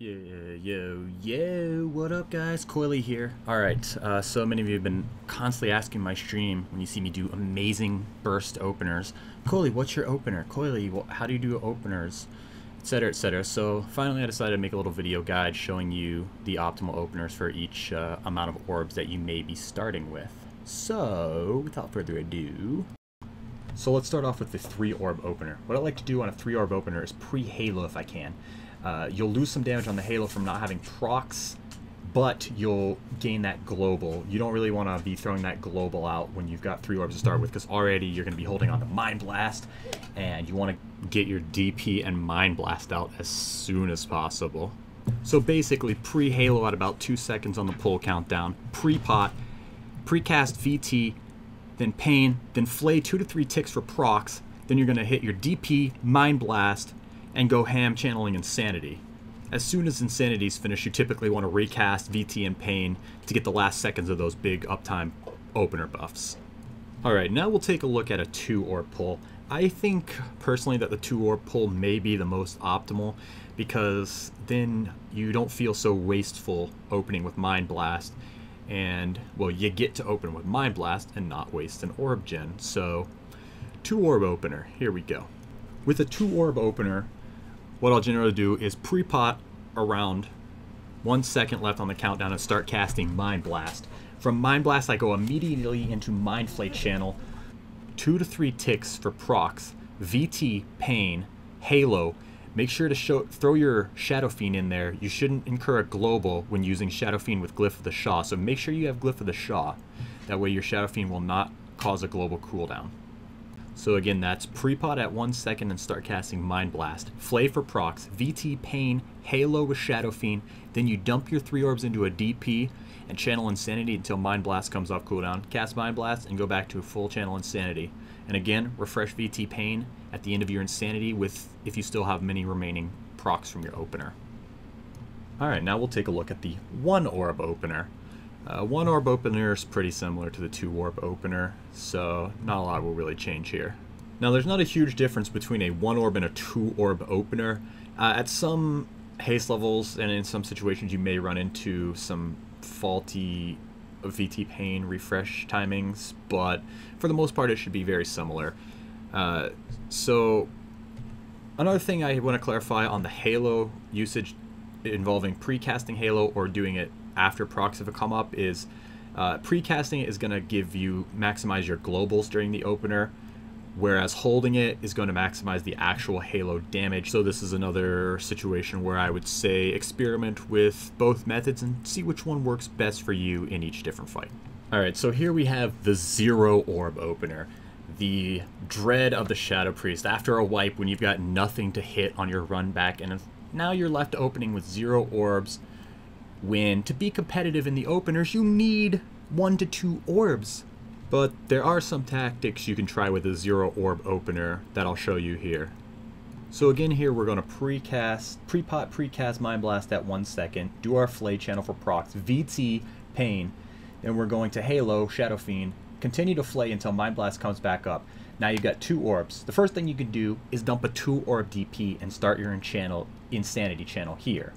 Yo, what up guys? Koilie here. Alright, so many of you have been constantly asking my stream when you see me do amazing burst openers. Koilie, what's your opener? Koilie, how do you do openers? Etc, etc. So finally I decided to make a little video guide showing you the optimal openers for each amount of orbs that you may be starting with. So, without further ado... So let's start off with the 3-orb opener. What I like to do on a 3-orb opener is pre-halo if I can. You'll lose some damage on the halo from not having procs, but you'll gain that global. You don't really want to be throwing that global out when you've got 3 orbs to start with, because already you're going to be holding on to Mind Blast, and you want to get your DP and Mind Blast out as soon as possible. So basically, pre-halo at about 2 seconds on the pull countdown, pre-pot, pre-cast VT, then Pain, then Flay 2 to 3 ticks for procs, then you're going to hit your DP, Mind Blast, and go ham channeling Insanity. As soon as Insanity's finished, you typically want to recast VT and Pain to get the last seconds of those big uptime opener buffs. Alright, now we'll take a look at a 2-orb pull. I think personally that the 2-orb pull may be the most optimal, because then you don't feel so wasteful opening with Mind Blast, and well, you get to open with Mind Blast and not waste an orb gen. So 2-orb opener, here we go. With a 2-orb opener, what I'll generally do is pre-pot around 1 second left on the countdown and start casting Mind Blast. From Mind Blast, I go immediately into Mind Flay channel, 2 to 3 ticks for procs, VT, Pain, Halo. Make sure to throw your Shadow Fiend in there. You shouldn't incur a global when using Shadow Fiend with Glyph of the Shaw, so make sure you have Glyph of the Shaw. That way your Shadow Fiend will not cause a global cooldown. So again, that's pre-pot at 1 second and start casting Mind Blast. Flay for procs, VT, Pain, Halo with Shadow Fiend, then you dump your 3 orbs into a DP and channel Insanity until Mind Blast comes off cooldown. Cast Mind Blast and go back to a full channel Insanity. And again, refresh VT Pain at the end of your Insanity if you still have many remaining procs from your opener. Alright, now we'll take a look at the 1-orb opener. 1-orb opener is pretty similar to the 2-orb opener, so not a lot will really change here. Now there's not a huge difference between a 1-orb and a 2-orb opener. At some haste levels and in some situations you may run into some faulty VT Pain refresh timings, but for the most part it should be very similar. So another thing I want to clarify on the Halo usage involving pre-casting Halo or doing it after procs if it come up is pre-casting it is going to give you maximize your globals during the opener, whereas holding it is going to maximize the actual Halo damage. So this is another situation where I would say experiment with both methods and see which one works best for you in each different fight. Alright, so here we have the 0-orb opener. The dread of the Shadow Priest after a wipe when you've got nothing to hit on your run back, and now you're left opening with 0 orbs, when to be competitive in the openers you need 1 to 2 orbs. But there are some tactics you can try with a 0-orb opener that I'll show you here. So again, here we're going to pre-pot pre-cast Mind Blast at 1 second, do our Flay channel for procs, VT, Pain, then we're going to Halo, Shadow Fiend, continue to Flay until Mind Blast comes back up. Now you've got 2 orbs. The first thing you can do is dump a 2-orb DP and start your Insanity channel here.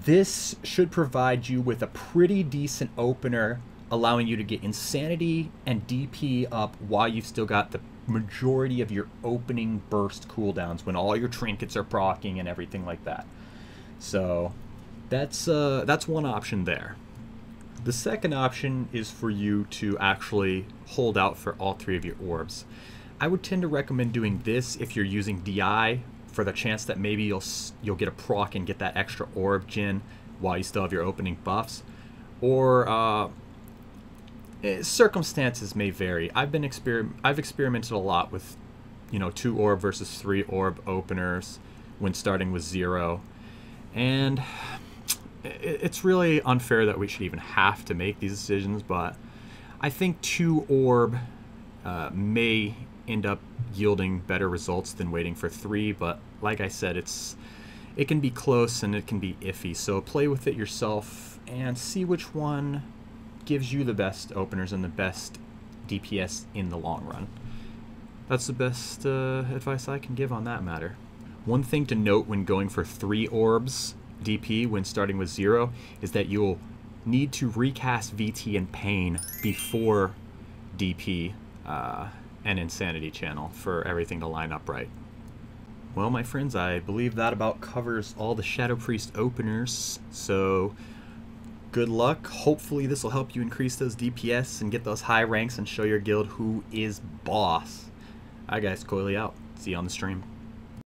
This should provide you with a pretty decent opener, allowing you to get Insanity and DP up while you've still got the majority of your opening burst cooldowns when all your trinkets are proccing and everything like that. So that's one option there. The second option is for you to actually hold out for all 3 of your orbs. I would tend to recommend doing this if you're using DI for the chance that maybe you'll get a proc and get that extra orb gen while you still have your opening buffs. Or circumstances may vary. I've experimented a lot with 2-orb versus 3-orb openers when starting with 0, and it's really unfair that we should even have to make these decisions, but I think 2-orb may end up yielding better results than waiting for 3, but like I said, it can be close and it can be iffy, so play with it yourself and see which one gives you the best openers and the best DPS in the long run. That's the best advice I can give on that matter. One thing to note when going for 3 orbs DP when starting with 0 is that you'll need to recast VT and Pain before DP and Insanity Channel for everything to line up right. Well, my friends, I believe that about covers all the Shadow Priest openers, so good luck. Hopefully this will help you increase those DPS and get those high ranks and show your guild who is boss. Alright guys, Koilie out. See you on the stream.